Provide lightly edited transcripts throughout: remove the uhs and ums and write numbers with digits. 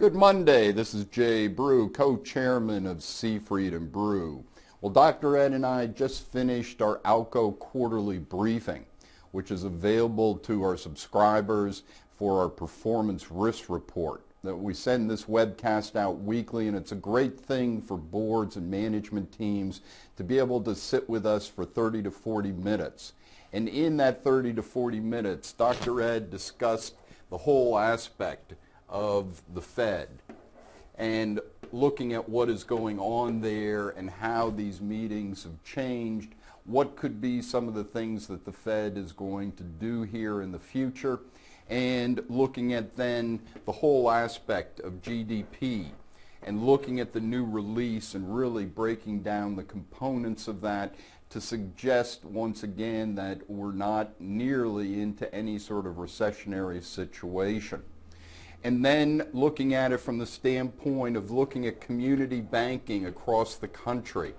Good Monday. This is Jay Brew, co-chairman of Seafried and Brew. Well, Dr. Ed and I just finished our ALCO quarterly briefing, which is available to our subscribers for our performance risk report. We send this webcast out weekly, and it's a great thing for boards and management teams to be able to sit with us for 30 to 40 minutes. And in that 30 to 40 minutes, Dr. Ed discussed the whole aspect of the Fed and looking at what is going on there and how these meetings have changed, what could be some of the things that the Fed is going to do here in the future, and looking at then the whole aspect of GDP and looking at the new release and really breaking down the components of that to suggest once again that we're not nearly into any sort of recessionary situation. And then looking at it from the standpoint of looking at community banking across the country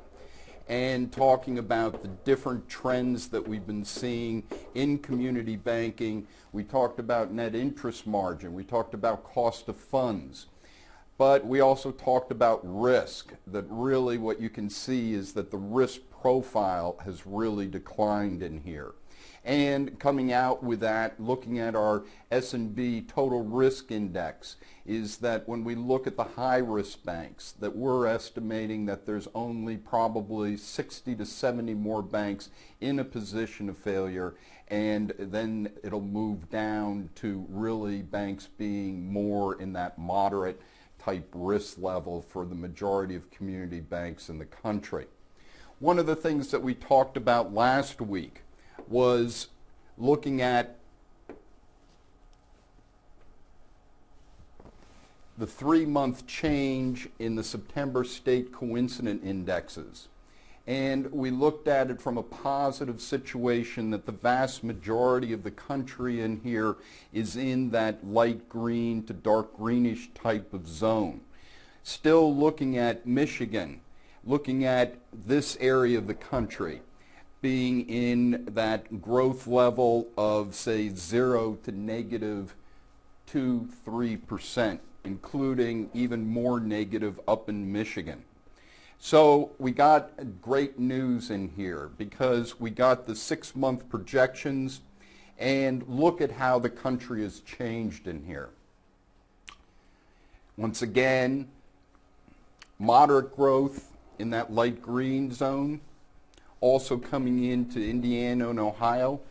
and talking about the different trends that we've been seeing in community banking. We talked about net interest margin. We talked about cost of funds. But we also talked about risk, that really what you can see is that the risk profile has really declined in here. And coming out with that, looking at our S&B total risk index, is that when we look at the high-risk banks, that we're estimating that there's only probably 60 to 70 more banks in a position of failure, and then it'll move down to really banks being more in that moderate type risk level for the majority of community banks in the country. One of the things that we talked about last week was looking at the 3-month change in the September state coincident indexes. And we looked at it from a positive situation that the vast majority of the country in here is in that light green to dark greenish type of zone. Still looking at Michigan, looking at this area of the country, being in that growth level of, say, 0 to negative 2-3%, including even more negative up in Michigan. So we got great news in here because we got the 6-month projections, and look at how the country has changed in here. Once again, moderate growth in that light green zone. Also coming into Indiana and Ohio.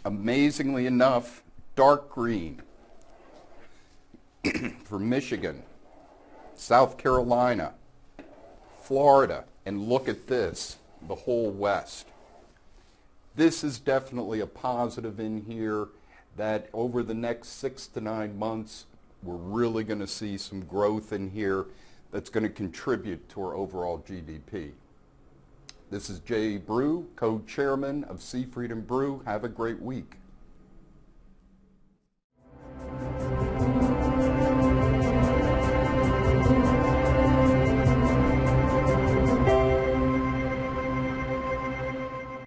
Amazingly enough, dark green for Michigan, South Carolina, Florida, and look at this, the whole West. This is definitely a positive in here that over the next 6 to 9 months, we're really going to see some growth in here that's going to contribute to our overall GDP. This is Jay Brew, co-chairman of Seafried and Brew. Have a great week.